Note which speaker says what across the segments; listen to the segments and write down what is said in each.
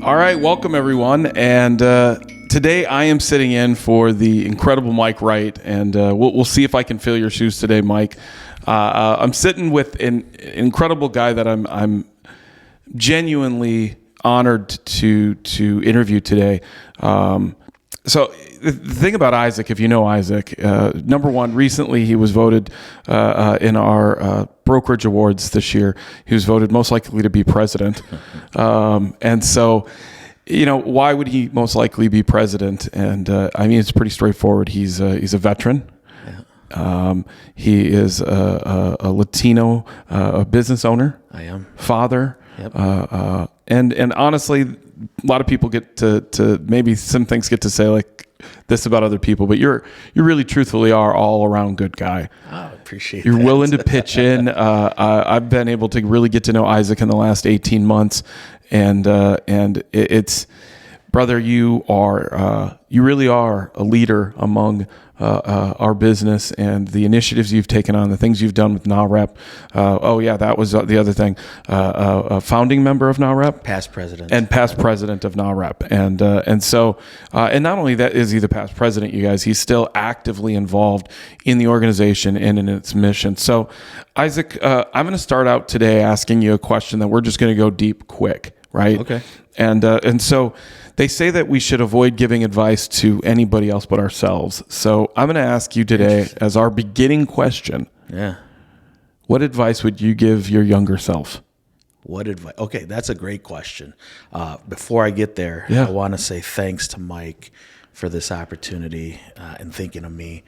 Speaker 1: All right, welcome everyone. And today I am sitting in for the incredible Mike Wright, and we'll see if I can fill your shoes today, Mike. I'm sitting with an incredible guy that I'm genuinely honored to interview today. So the thing about Isaac, if you know Isaac, number one, recently he was voted in our brokerage awards this year. He was voted most likely to be president. And so, you know, why would he most likely be president? And I mean, it's pretty straightforward. He's a veteran. He is a Latino business owner.
Speaker 2: I am.
Speaker 1: Father. Yep. And honestly, a lot of people get to maybe some things get to say like this about other people, but you really truthfully are all around good guy.
Speaker 2: Oh, I appreciate
Speaker 1: You're
Speaker 2: that.
Speaker 1: willing to pitch in. I've been able to really get to know Isaac in the last 18 months, and it's brother, you really are a leader among our business and the initiatives you've taken on, the things you've done with NAREP. That was the other thing. A founding member of NAREP,
Speaker 2: Past president,
Speaker 1: and past president of NAREP, and so not only that is he the past president, you guys, he's still actively involved in the organization and in its mission. So, Isaac, I'm going to start out today asking you a question that we're just going to go deep, quick, right?
Speaker 2: Okay.
Speaker 1: And so they say that we should avoid giving advice to anybody else but ourselves. So I'm going to ask you today as our beginning question.
Speaker 2: Yeah.
Speaker 1: What advice would you give your younger self?
Speaker 2: What advice? Okay, that's a great question. Before I get there,
Speaker 1: Yeah.
Speaker 2: I want to say thanks to Mike for this opportunity and thinking of me.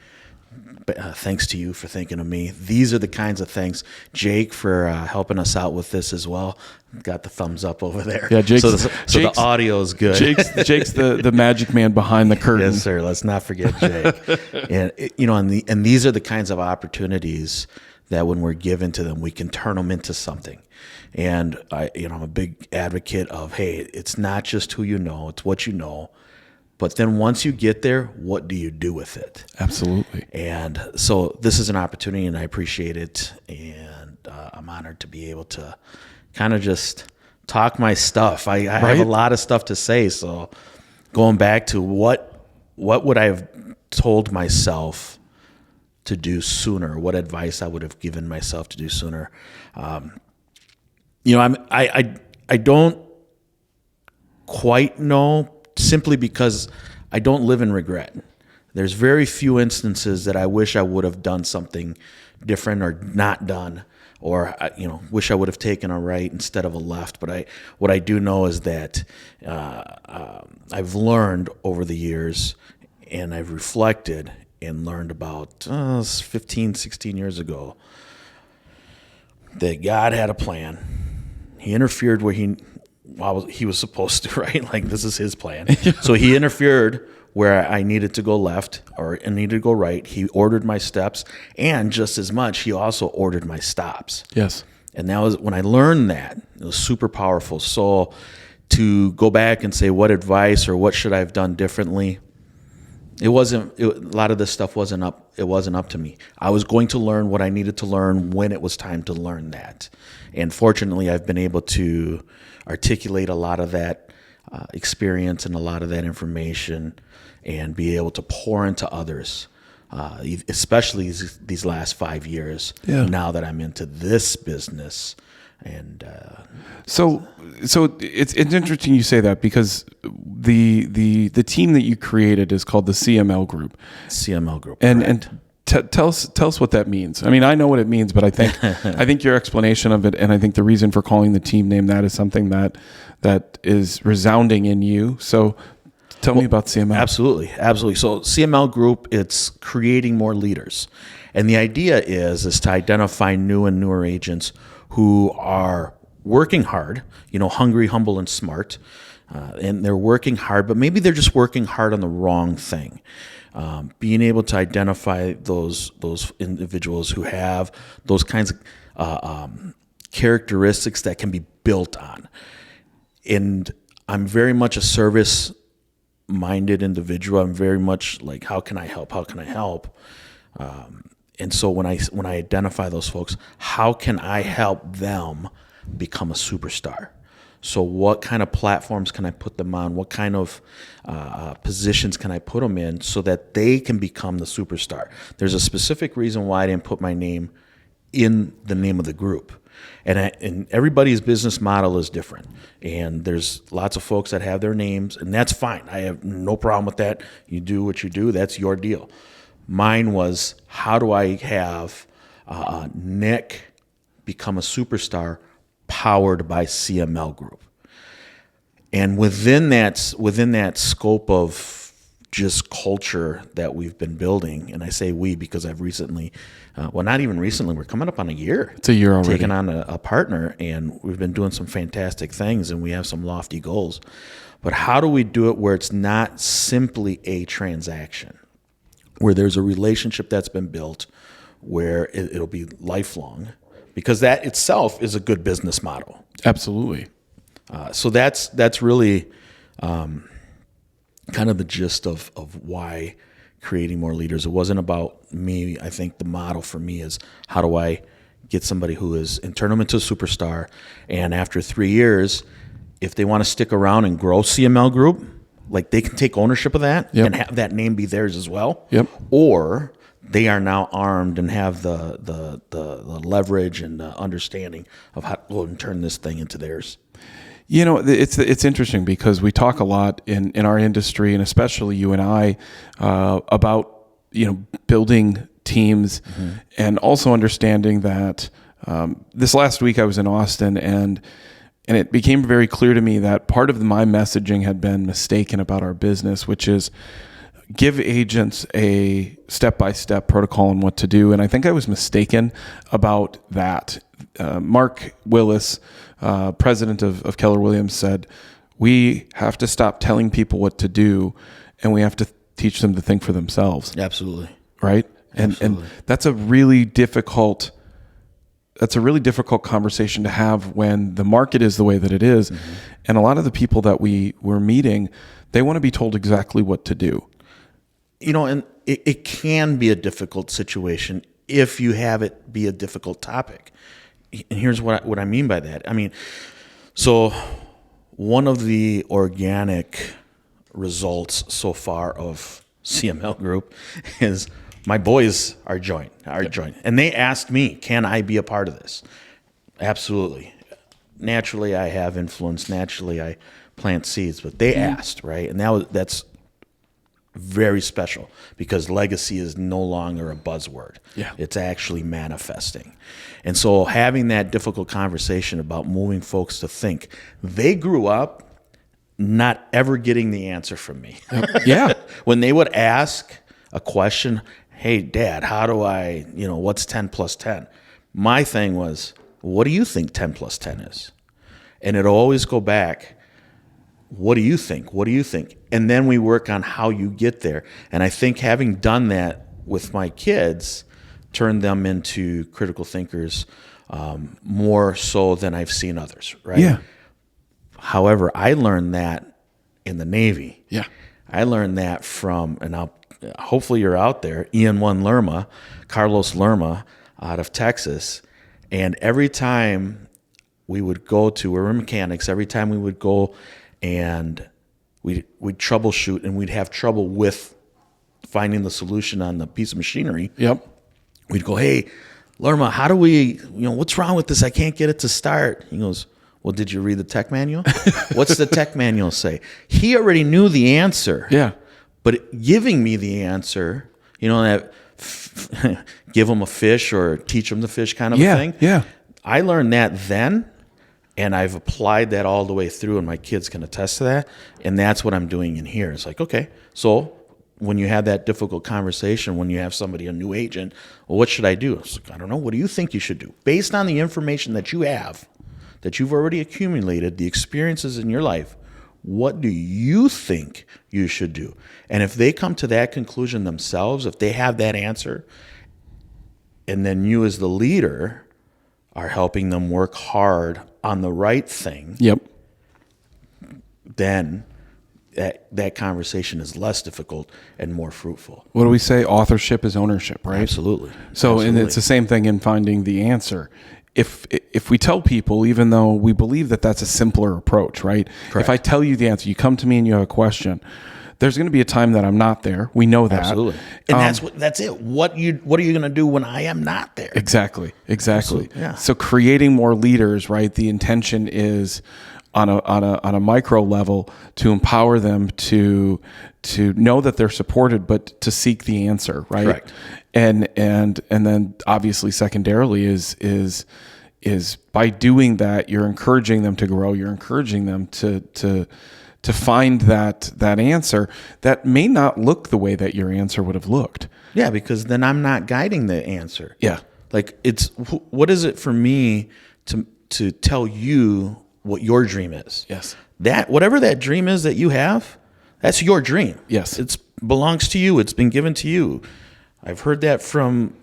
Speaker 2: Thanks to you for thinking of me. These are the kinds of things. Jake for helping us out with this as well. Got the thumbs up over there.
Speaker 1: Yeah, Jake's,
Speaker 2: so the audio is good.
Speaker 1: Jake's the magic man behind the curtain.
Speaker 2: Yes, sir. Let's not forget Jake. And these are the kinds of opportunities that when we're given to them, we can turn them into something. And I'm a big advocate of, hey, it's not just who you know, it's what you know. But then once you get there, what do you do with it?
Speaker 1: Absolutely.
Speaker 2: And so this is an opportunity, and I appreciate it. And I'm honored to be able to kind of just talk my stuff. I have a lot of stuff to say. So going back to what would I have told myself to do sooner? What advice I would have given myself to do sooner? I don't quite know, simply because I don't live in regret. There's very few instances that I wish I would have done something different or not done, or wish I would have taken a right instead of a left. But what I do know is that I've learned over the years, and I've reflected and learned about 15, 16 years ago that God had a plan. He interfered where he was supposed to, right? Like, this is his plan. So he interfered where I needed to go left or I needed to go right. He ordered my steps, and just as much, he also ordered my stops.
Speaker 1: Yes.
Speaker 2: And that was when I learned that. It was super powerful. So to go back and say what advice or what should I have done differently, a lot of this stuff wasn't up to me. I was going to learn what I needed to learn when it was time to learn that. And fortunately, I've been able to articulate a lot of that experience and a lot of that information and be able to pour into others, especially these last 5 years, now that I'm into this business. And
Speaker 1: so it's interesting you say that, because the team that you created is called the CML Group.
Speaker 2: CML Group.
Speaker 1: And tell us what that means. I mean, I know what it means, but I think your explanation of it, and I think the reason for calling the team name that, is something that is resounding in you. So tell me about CML.
Speaker 2: Absolutely. So CML Group, it's creating more leaders. And the idea is to identify new and newer agents who are working hard, hungry, humble, and smart. And they're working hard, but maybe they're just working hard on the wrong thing. Being able to identify those individuals who have those kinds of characteristics that can be built on. And I'm very much a service-minded individual. I'm very much like, how can I help? And so when I identify those folks, how can I help them become a superstar? So what kind of platforms can I put them on? What kind of positions can I put them in so that they can become the superstar? There's a specific reason why I didn't put my name in the name of the group. And everybody's business model is different. And there's lots of folks that have their names, and that's fine. I have no problem with that. You do what you do. That's your deal. Mine was, how do I have Nick become a superstar powered by CML Group? And within that scope of just culture that we've been building, and I say we because I've recently, well, not even recently, we're coming up on a year.
Speaker 1: It's a year already.
Speaker 2: Taking on a partner, and we've been doing some fantastic things, and we have some lofty goals. But how do we do it where it's not simply a transaction, where there's a relationship that's been built, where it'll be lifelong, because that itself is a good business model.
Speaker 1: Absolutely.
Speaker 2: So that's really kind of the gist of why creating more leaders. It wasn't about me. I think the model for me is, how do I get somebody who is, and turn them into a superstar, and after 3 years, if they want to stick around and grow CML Group, like, they can take ownership of that and have that name be theirs as well.
Speaker 1: Yep.
Speaker 2: Or they are now armed and have the leverage and the understanding of how to go and turn this thing into theirs.
Speaker 1: You know, it's interesting because we talk a lot in our industry, and especially you and I, about, building teams, and also understanding that this last week I was in Austin, and it became very clear to me that part of my messaging had been mistaken about our business, which is give agents a step-by-step protocol on what to do. And I think I was mistaken about that. Mark Willis, president of Keller Williams, said, we have to stop telling people what to do, and we have to teach them to think for themselves.
Speaker 2: Absolutely.
Speaker 1: Right?
Speaker 2: Absolutely.
Speaker 1: And that's a really difficult conversation to have when the market is the way that it is. And a lot of the people that we're meeting, they want to be told exactly what to do.
Speaker 2: And it can be a difficult situation if you have it be a difficult topic. And here's what I mean by that. So one of the organic results so far of CML Group is my boys are joined. And they asked me, can I be a part of this? Absolutely. Naturally, I have influence. Naturally, I plant seeds. But they asked, right? And that's very special, because legacy is no longer a buzzword.
Speaker 1: Yeah.
Speaker 2: It's actually manifesting. And so having that difficult conversation about moving folks to think, they grew up not ever getting the answer from me.
Speaker 1: Yeah.
Speaker 2: When they would ask a question, hey, Dad, how do I, what's 10 plus 10? My thing was, what do you think 10 plus 10 is? And it'll always go back, what do you think? What do you think? And then we work on how you get there. And I think having done that with my kids turned them into critical thinkers, more so than I've seen others, right?
Speaker 1: Yeah.
Speaker 2: However, I learned that in the Navy.
Speaker 1: Yeah.
Speaker 2: I learned that from, and hopefully you're out there, Carlos Lerma out of Texas. And every time we would go we're mechanics, every time we would go and we'd troubleshoot, and we'd have trouble with finding the solution on the piece of machinery.
Speaker 1: Yep.
Speaker 2: We'd go, hey, Lerma, how do we, what's wrong with this? I can't get it to start. He goes, well, did you read the tech manual? What's the tech manual say? He already knew the answer.
Speaker 1: Yeah.
Speaker 2: But giving me the answer, that give them a fish or teach them to fish kind of a thing.
Speaker 1: Yeah.
Speaker 2: I learned that then, and I've applied that all the way through, and my kids can attest to that. And that's what I'm doing in here. It's like, okay, so when you have that difficult conversation, when you have somebody, a new agent, well, what should I do? It's like, I don't know. What do you think you should do? Based on the information that you have, that you've already accumulated, the experiences in your life, what do you think you should do? And if they come to that conclusion themselves, if they have that answer, and then you as the leader are helping them work hard on the right thing,
Speaker 1: Yep.
Speaker 2: then that conversation is less difficult and more fruitful.
Speaker 1: What do we say? Authorship is ownership, right?
Speaker 2: Absolutely.
Speaker 1: So,
Speaker 2: Absolutely.
Speaker 1: and it's the same thing in finding the answer. if we tell people, even though we believe that that's a simpler approach, right?
Speaker 2: Correct.
Speaker 1: If I tell you the answer, you come to me and you have a question, there's going to be a time that I'm not there. We know that.
Speaker 2: Absolutely. And that's it. What are you going to do when I am not there?
Speaker 1: Exactly.
Speaker 2: Absolutely. Yeah.
Speaker 1: So creating more leaders, right? The intention is on a micro level to empower them to know that they're supported, but to seek the answer, right?
Speaker 2: Correct.
Speaker 1: And then obviously secondarily is by doing that, you're encouraging them to grow. You're encouraging them to find that answer that may not look the way that your answer would have looked.
Speaker 2: Yeah, because then I'm not guiding the answer.
Speaker 1: Yeah.
Speaker 2: Like what is it for me to tell you what your dream is?
Speaker 1: Yes.
Speaker 2: That whatever that dream is that you have, that's your dream.
Speaker 1: Yes.
Speaker 2: It belongs to you. It's been given to you. I've heard that from,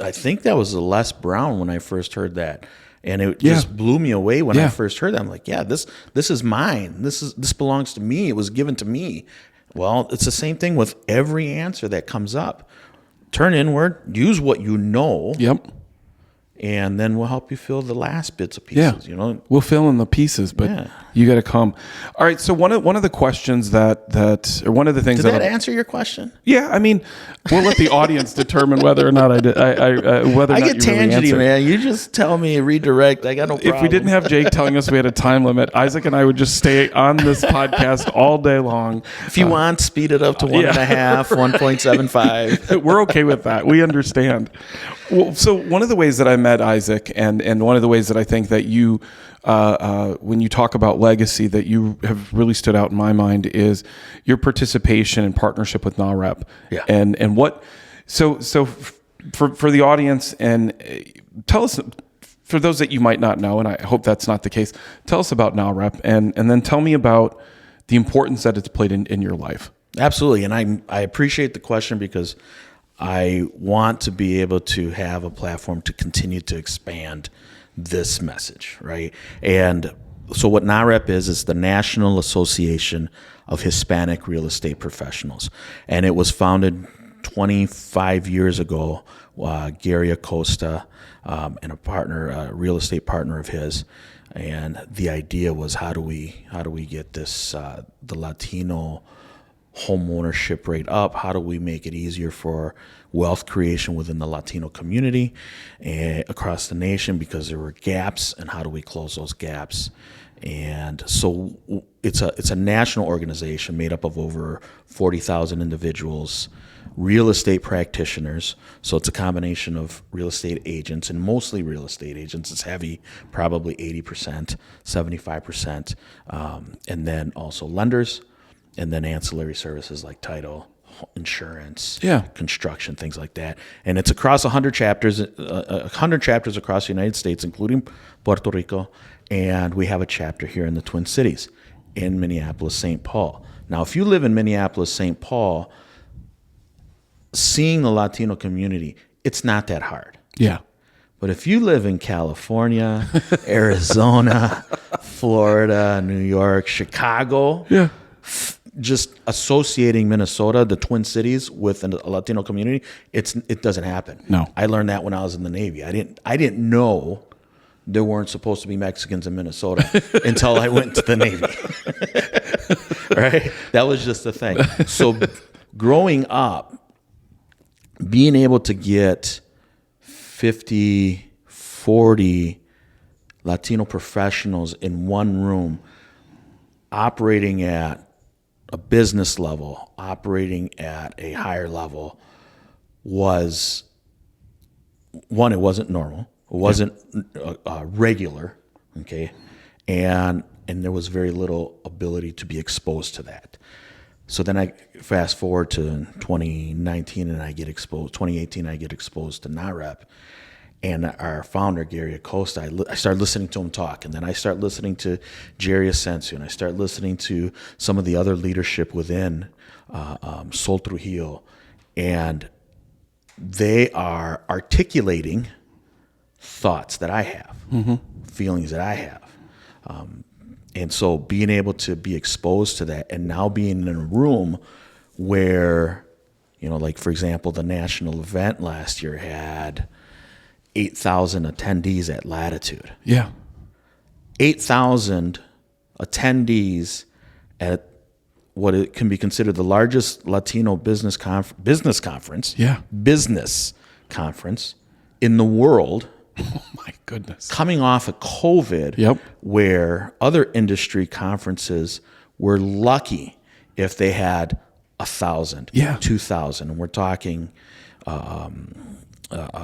Speaker 2: I think that was Les Brown when I first heard that. And it just blew me away when I first heard that. I'm like, yeah, this is mine. This belongs to me. It was given to me. Well, it's the same thing with every answer that comes up. Turn inward, use what you know.
Speaker 1: Yep.
Speaker 2: And then we'll help you fill the last bits of pieces.
Speaker 1: Yeah.
Speaker 2: You know,
Speaker 1: we'll fill in the pieces, but you got to come. All right. So one of the questions that or one of the things
Speaker 2: did that answer your question?
Speaker 1: Yeah. I mean, we'll let the audience determine whether or not I did. Whether or
Speaker 2: I
Speaker 1: not
Speaker 2: get
Speaker 1: you really
Speaker 2: tangity,
Speaker 1: answered.
Speaker 2: man. You just tell me, redirect. I got no problem.
Speaker 1: If we didn't have Jake telling us we had a time limit, Isaac and I would just stay on this podcast all day long.
Speaker 2: If you want, speed it up to 1.5, 1.75.
Speaker 1: We're okay with that. We understand. Well, so one of the ways that I met Isaac, and one of the ways that I think that you, when you talk about legacy, that you have really stood out in my mind is your participation and partnership with NAREP.
Speaker 2: Yeah.
Speaker 1: And what, so for the audience, and tell us, for those that you might not know, and I hope that's not the case, tell us about NAREP, and then tell me about the importance that it's played in your life.
Speaker 2: Absolutely. And I appreciate the question because I want to be able to have a platform to continue to expand this message, right? And so what NAREP is the National Association of Hispanic Real Estate Professionals. And it was founded 25 years ago. Gary Acosta and a partner, a real estate partner of his. And the idea was how do we get this, the Latino home ownership rate up? How do we make it easier for wealth creation within the Latino community across the nation, because there were gaps, and how do we close those gaps? And so it's a national organization made up of over 40,000 individuals, real estate practitioners. So it's a combination of real estate agents, and mostly real estate agents. It's heavy, probably 80%, 75%, and then also lenders, and then ancillary services like title, insurance, construction, things like that. And it's across 100 chapters across the United States, including Puerto Rico. And we have a chapter here in the Twin Cities, in Minneapolis, St. Paul. Now, if you live in Minneapolis, St. Paul, seeing the Latino community, it's not that hard.
Speaker 1: Yeah.
Speaker 2: But if you live in California, Arizona, Florida, New York, Chicago, just associating Minnesota, the Twin Cities, with a Latino community, it doesn't happen.
Speaker 1: No.
Speaker 2: I learned that when I was in the Navy. I didn't know there weren't supposed to be Mexicans in Minnesota until I went to the Navy. Right? That was just the thing. So growing up, being able to get 50, 40 Latino professionals in one room operating at a business level, operating at a higher level, was one, it wasn't normal. It wasn't regular, okay? And there was very little ability to be exposed to that. So then I fast forward to 2019 and I get exposed, 2018 I get exposed to NAREP. And our founder, Gary Acosta, I started listening to him talk. And then I start listening to Jerry Asensio, and I start listening to some of the other leadership within Sol Trujillo. And they are articulating thoughts that I have, feelings that I have. And so being able to be exposed to that, and now being in a room where, like, for example, the national event last year had 8,000 attendees at Latitude.
Speaker 1: Yeah.
Speaker 2: 8,000 attendees at what it can be considered the largest Latino business conference.
Speaker 1: Yeah.
Speaker 2: Business conference in the world.
Speaker 1: Oh my goodness.
Speaker 2: Coming off of COVID,
Speaker 1: Yep.
Speaker 2: where other industry conferences were lucky if they had 1,000,
Speaker 1: Yeah.
Speaker 2: 2,000, and we're talking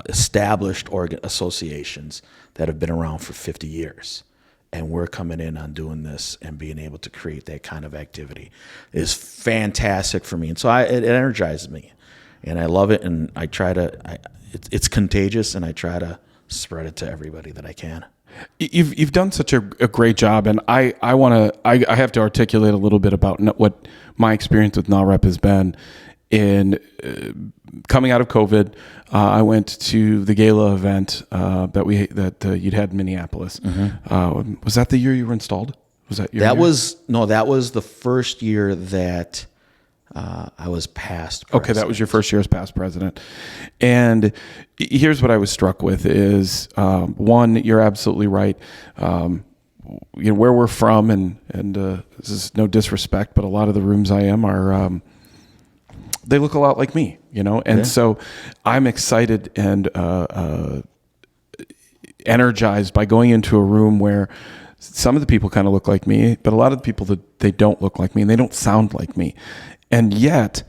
Speaker 2: established associations that have been around for 50 years. And we're coming in on doing this and being able to create that kind of activity is fantastic for me. And so it energizes me, and I love it. And I try to, it's contagious, and I try to spread it to everybody that I can.
Speaker 1: You've done such a great job, and I have to articulate a little bit about what my experience with NAREP has been. In coming out of COVID, I went to the gala event that you'd had in Minneapolis. Mm-hmm. Was that the year you were installed? Was that your year?
Speaker 2: That was the first year that I was past president.
Speaker 1: Okay, that was your first year as past president. And here's what I was struck with is, one, you're absolutely right. Where we're from, and this is no disrespect, but a lot of the rooms I am are, they look a lot like me, and
Speaker 2: Yeah.
Speaker 1: so I'm excited and energized by going into a room where some of the people kind of look like me, but a lot of the people that they don't look like me and they don't sound like me. And yet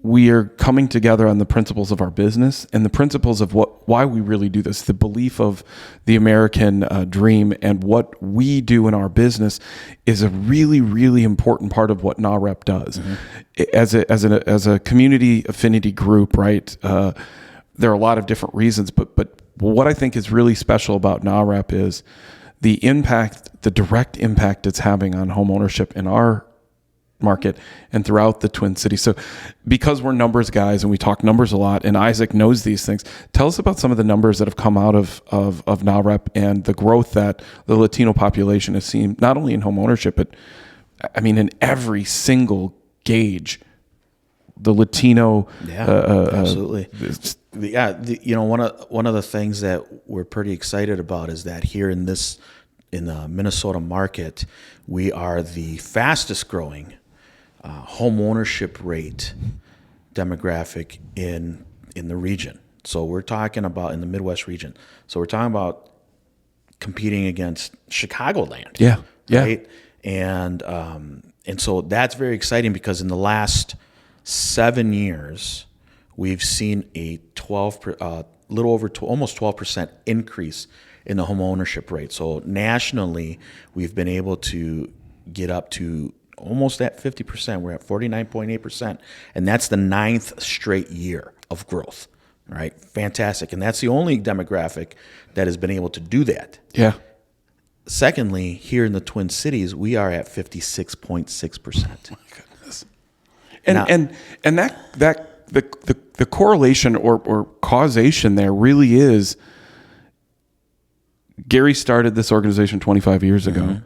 Speaker 1: we are coming together on the principles of our business and the principles of why we really do this, the belief of the American dream, and what we do in our business is a really, really important part of what NAREP does. Mm-hmm. As a community affinity group, right? There are a lot of different reasons, but what I think is really special about NAREP is the direct impact it's having on home ownership in our market and throughout the Twin Cities. So because we're numbers guys and we talk numbers a lot, and Isaac knows these things, tell us about some of the numbers that have come out of NAREP and the growth that the Latino population has seen, not only in home ownership, but I mean, in every single gauge, the Latino.
Speaker 2: Yeah, absolutely. One of the things that we're pretty excited about is that here in the Minnesota market, we are the fastest growing home ownership rate demographic in the region. So we're talking about in the Midwest region. So we're talking about competing against Chicagoland.
Speaker 1: Yeah.
Speaker 2: Right. And so that's very exciting because in the last 7 years, we've seen a almost 12% increase in the home ownership rate. So nationally, we've been able to get up to almost at 50%. We're at 49.8%, and that's the 9th straight year of growth. All right, fantastic, and that's the only demographic that has been able to do that.
Speaker 1: Yeah.
Speaker 2: Secondly, here in the Twin Cities, we are at 56.6%.
Speaker 1: My goodness. And that the correlation or causation there really is. Gary started this organization 25 years ago,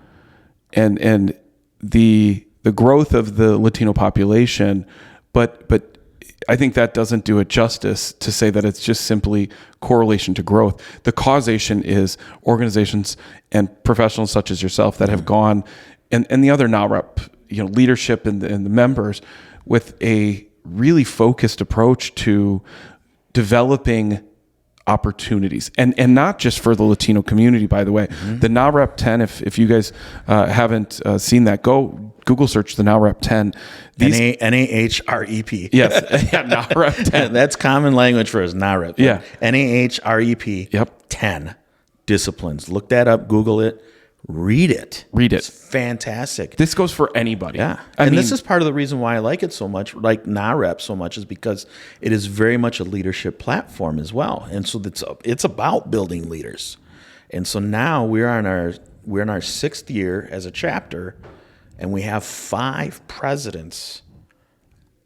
Speaker 1: and the growth of the Latino population, but I think that doesn't do it justice to say that it's just simply correlation to growth. The causation is organizations and professionals such as yourself that have gone, and the other NAREP, leadership and the members, with a really focused approach to developing opportunities, and not just for the Latino community, by the way. Mm-hmm. The NAREP 10, if you guys haven't seen that, go Google search the NAREP 10.
Speaker 2: NAHREP.
Speaker 1: Yes, yeah, NAREP 10.
Speaker 2: That's common language for us, NAREP.
Speaker 1: Yeah.
Speaker 2: NAHREP.
Speaker 1: Yep.
Speaker 2: 10 disciplines. Look that up, Google it, read it. It's fantastic.
Speaker 1: This goes for anybody.
Speaker 2: Yeah. This is part of the reason why I like it so much, like NAREP so much, is because it is very much a leadership platform as well. And so it's about building leaders. And so now we're in our 6th year as a chapter, and we have 5 presidents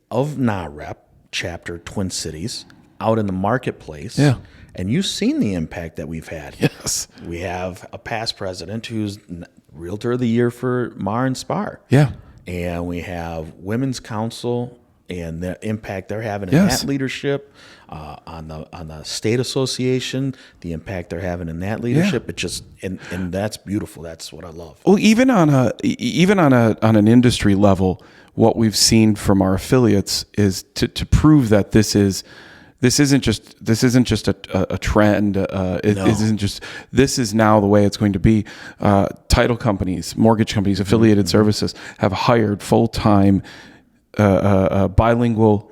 Speaker 2: of NAREP chapter Twin Cities out in the marketplace.
Speaker 1: Yeah.
Speaker 2: And you've seen the impact that we've had.
Speaker 1: Yes.
Speaker 2: We have a past president who's Realtor of the Year for Mar and Spar.
Speaker 1: Yeah.
Speaker 2: And we have Women's Council and the impact they're having in
Speaker 1: Yes.
Speaker 2: that leadership, on the state association, the impact they're having in that leadership. It just and that's beautiful. That's what I love.
Speaker 1: Well, even on an industry level, what we've seen from our affiliates is to prove that this isn't just a trend. This is now the way it's going to be. Title companies, mortgage companies, affiliated services have hired full-time bilingual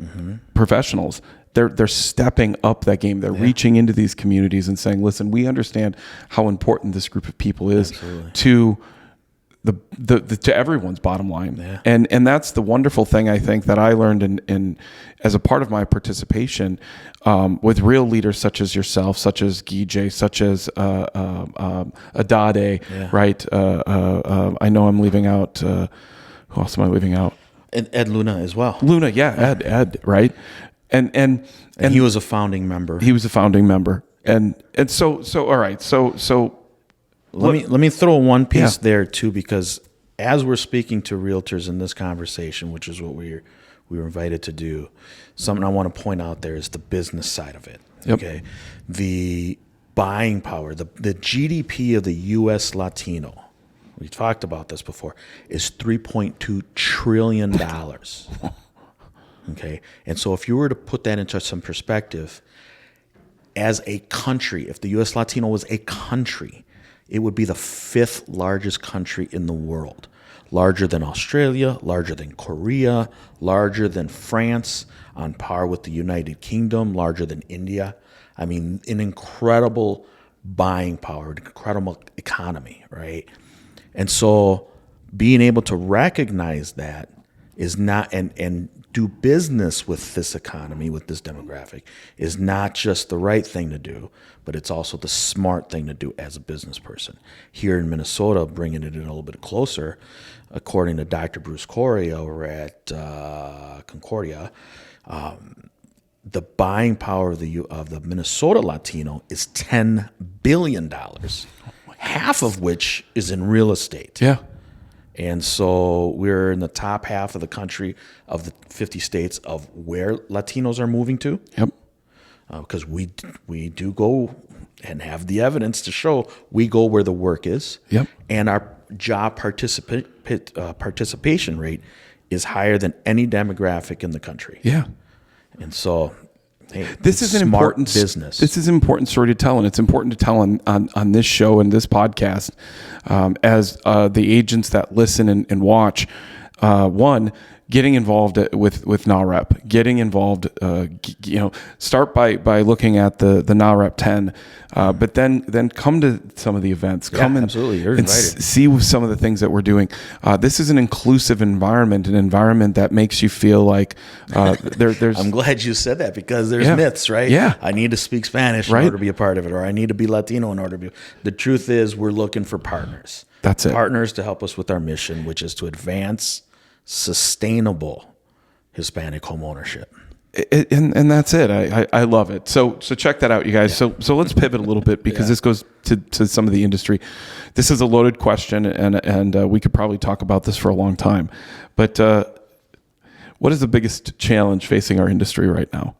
Speaker 1: professionals. They're stepping up that game. They're reaching into these communities and saying, "Listen, we understand how important this group of people is to to everyone's bottom line."
Speaker 2: Yeah.
Speaker 1: And that's the wonderful thing, I think, that I learned in as a part of my participation with real leaders such as yourself, such as Guy, such as Adade, right? I know I'm leaving out. Who else am I leaving out?
Speaker 2: And Ed Luna as well.
Speaker 1: Luna, Ed, right? And
Speaker 2: he was a founding member.
Speaker 1: He was a founding member, and so all right, so
Speaker 2: let me throw one piece there too, because as we're speaking to realtors in this conversation, which is what we were invited to do, something I want to point out there is the business side of it.
Speaker 1: Yep.
Speaker 2: Okay, the buying power, the GDP of the U.S. Latino. We talked about this before. Is $3.2 trillion. Okay, and so if you were to put that into some perspective, as a country, if the U.S. Latino was a country, it would be the 5th largest country in the world, larger than Australia, larger than Korea, larger than France, on par with the United Kingdom, larger than India. I mean, an incredible buying power, an incredible economy, right? And so being able to recognize that is not, and do business with this economy, with this demographic, is not just the right thing to do, but it's also the smart thing to do as a business person. Here in Minnesota, bringing it in a little bit closer, according to Dr. Bruce Corey over at Concordia, the buying power of the Minnesota Latino is $10 billion, half of which is in real estate.
Speaker 1: Yeah.
Speaker 2: And so we're in the top half of the country of the 50 states of where Latinos are moving to.
Speaker 1: Yep.
Speaker 2: Because we do go and have the evidence to show we go where the work is.
Speaker 1: Yep.
Speaker 2: And our job participation rate is higher than any demographic in the country.
Speaker 1: Yeah.
Speaker 2: And so
Speaker 1: this is an
Speaker 2: smart
Speaker 1: important
Speaker 2: business.
Speaker 1: This is an important story to tell, and it's important to tell on this show and this podcast as the agents that listen and watch. One, getting involved with NAREP, getting involved, start by looking at the NAREP 10, but then come to some of the events. Come
Speaker 2: absolutely. You're invited.
Speaker 1: See some of the things that we're doing. This is an inclusive environment, an environment that makes you feel like there's.
Speaker 2: I'm glad you said that, because there's myths, right?
Speaker 1: Yeah.
Speaker 2: I need to speak Spanish in order to be a part of it, or I need to be Latino in order to be. The truth is, we're looking for partners.
Speaker 1: That's it.
Speaker 2: Partners to help us with our mission, which is to advance sustainable Hispanic home ownership.
Speaker 1: And that's it. I love it. So check that out, you guys. So let's pivot a little bit, because this goes to some of the industry. This is a loaded question, and we could probably talk about this for a long time. But what is the biggest challenge facing our industry right now?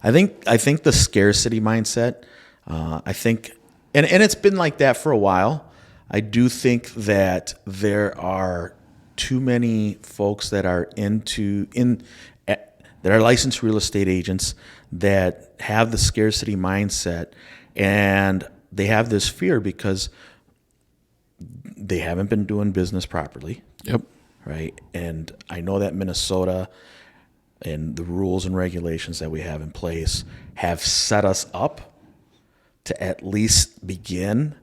Speaker 2: I think the scarcity mindset. I think, and it's been like that for a while. I do think that there are too many folks that are that are licensed real estate agents that have the scarcity mindset, and they have this fear because they haven't been doing business properly.
Speaker 1: Yep.
Speaker 2: Right. And I know that Minnesota and the rules and regulations that we have in place have set us up to at least begin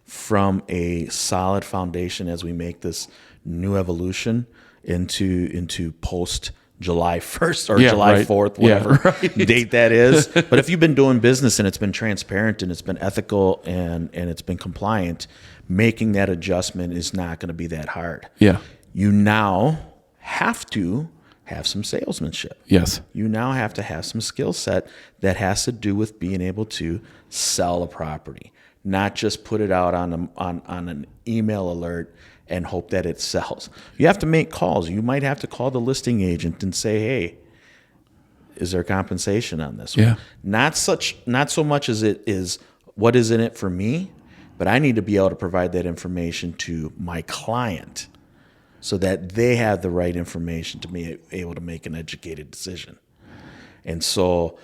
Speaker 2: from a solid foundation as we make this new evolution into post July 1st or July 4th, whatever date that is. But if you've been doing business and it's been transparent and it's been ethical and it's been compliant, making that adjustment is not going to be that hard.
Speaker 1: Yeah.
Speaker 2: You now have to have some salesmanship.
Speaker 1: Yes.
Speaker 2: You now have to have some skill set that has to do with being able to sell a property, not just put it out on an email alert and hope that it sells. You have to make calls. You might have to call the listing agent and say, hey, is there compensation on this
Speaker 1: Yeah.
Speaker 2: one? Not so much as it is what is in it for me, but I need to be able to provide that information to my client so that they have the right information to be able to make an educated decision. And so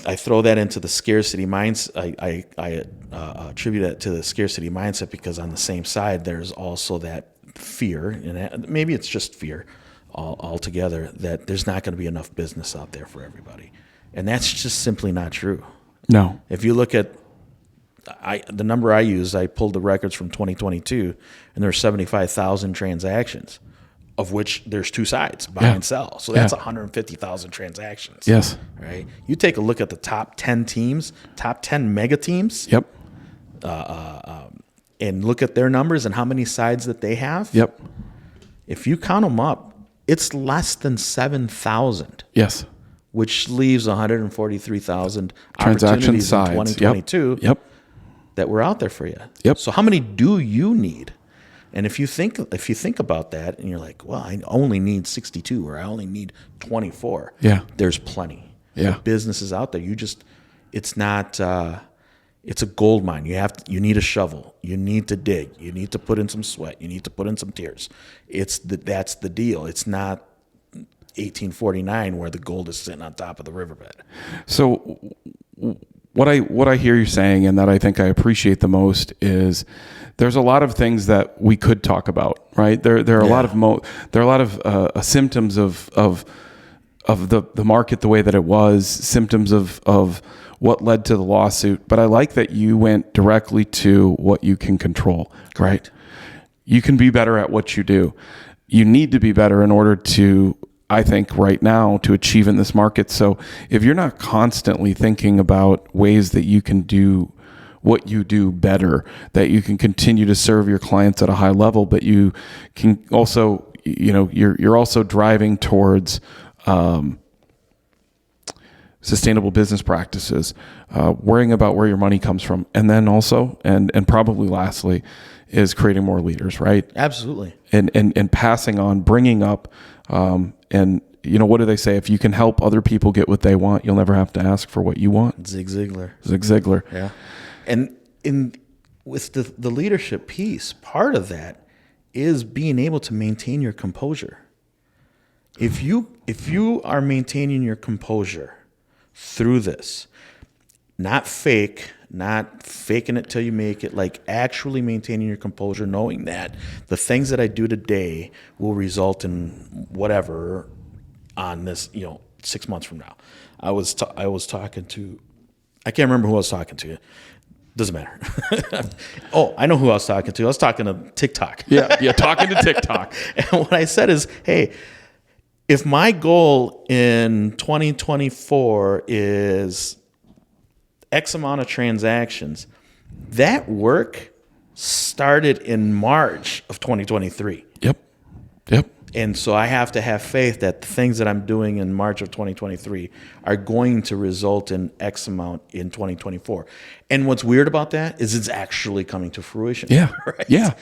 Speaker 2: I throw that into the scarcity mindset. I attribute that to the scarcity mindset because on the same side, there's also that fear, and maybe it's just fear altogether, that there's not going to be enough business out there for everybody. And that's just simply not true.
Speaker 1: No.
Speaker 2: If you look at the number I used, I pulled the records from 2022, and there were 75,000 transactions, of which there's two sides, buy and sell. So that's 150,000 transactions.
Speaker 1: Yes.
Speaker 2: Right? You take a look at the top 10 teams, top 10 mega teams.
Speaker 1: Yep.
Speaker 2: And look at their numbers and how many sides that they have.
Speaker 1: Yep.
Speaker 2: If you count them up, it's less than 7,000.
Speaker 1: Yes.
Speaker 2: Which leaves 143,000
Speaker 1: Transaction
Speaker 2: opportunities
Speaker 1: sides.
Speaker 2: in 2022
Speaker 1: Yep.
Speaker 2: that were out there for you.
Speaker 1: Yep.
Speaker 2: So how many do you need? And if you think about that and you're like, well, I only need 62 or I only need 24.
Speaker 1: Yeah.
Speaker 2: There's plenty.
Speaker 1: Yeah.
Speaker 2: The business is out there. It's not it's a gold mine. You need a shovel. You need to dig. You need to put in some sweat. You need to put in some tears. That's the deal. It's not 1849 where the gold is sitting on top of the riverbed.
Speaker 1: So what I hear you saying, and that I think I appreciate the most, is there's a lot of things that we could talk about, right? There are a lot of symptoms of the market the way that it was, symptoms of what led to the lawsuit. But I like that you went directly to what you can control, right? You can be better at what you do. You need to be better in order to, I think right now, to achieve in this market. So if you're not constantly thinking about ways that you can do what you do better, that you can continue to serve your clients at a high level, but you can also, you're also driving towards sustainable business practices, worrying about where your money comes from. And then also, and probably lastly, is creating more leaders, right?
Speaker 2: Absolutely.
Speaker 1: And passing on, bringing up, and what do they say? If you can help other people get what they want, you'll never have to ask for what you want.
Speaker 2: Zig Ziglar.
Speaker 1: Zig Ziglar.
Speaker 2: Yeah. And with the leadership piece, part of that is being able to maintain your composure. If you are maintaining your composure through this, not faking it till you make it, like actually maintaining your composure, knowing that the things that I do today will result in whatever on this, 6 months from now. I was talking to, I can't remember who I was talking to. Doesn't matter. Oh, I know who I was talking to. I was talking to TikTok.
Speaker 1: Yeah, talking to TikTok.
Speaker 2: And what I said is, hey, if my goal in 2024 is X amount of transactions, that work started in March of 2023.
Speaker 1: Yep.
Speaker 2: And so I have to have faith that the things that I'm doing in March of 2023 are going to result in X amount in 2024. And what's weird about that is it's actually coming to fruition.
Speaker 1: Yeah.
Speaker 2: Right?
Speaker 1: Yeah.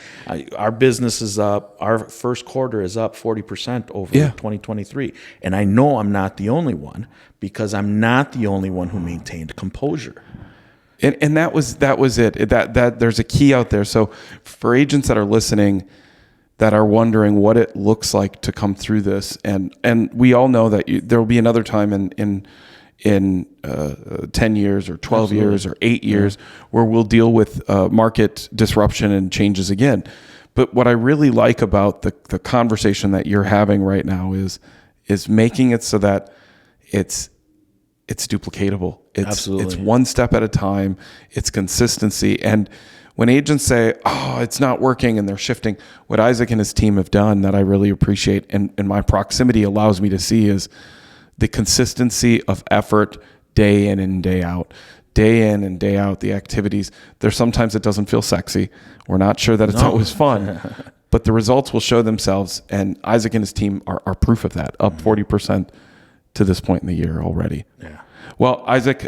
Speaker 2: Our business is up. Our first quarter is up 40% over 2023. And I know I'm not the only one, because I'm not the only one who maintained composure.
Speaker 1: And that was it. That there's a key out there. So for agents that are listening, that are wondering what it looks like to come through this, and we all know that there will be another time in 10 years or 12
Speaker 2: Absolutely.
Speaker 1: years or 8 years where we'll deal with market disruption and changes again. But what I really like about the conversation that you're having right now is making it so that it's duplicatable.
Speaker 2: Absolutely.
Speaker 1: It's one step at a time. It's consistency. And when agents say, oh, it's not working, and they're shifting, what Isaac and his team have done that I really appreciate, and my proximity allows me to see, is the consistency of effort day in and day out. Day in and day out, the activities. There's sometimes it doesn't feel sexy. We're not sure that it's always fun, but the results will show themselves, and Isaac and his team are proof of that, up 40% to this point in the year already.
Speaker 2: Yeah.
Speaker 1: Well, Isaac,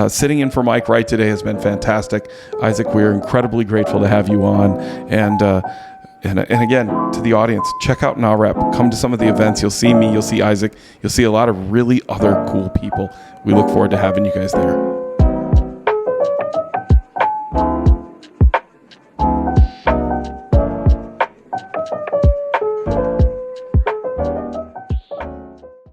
Speaker 1: sitting in for Mike Wright today has been fantastic. Isaac, we're incredibly grateful to have you on. And again, to the audience, check out NAREP. Come to some of the events. You'll see me. You'll see Isaac. You'll see a lot of really other cool people. We look forward to having you guys there.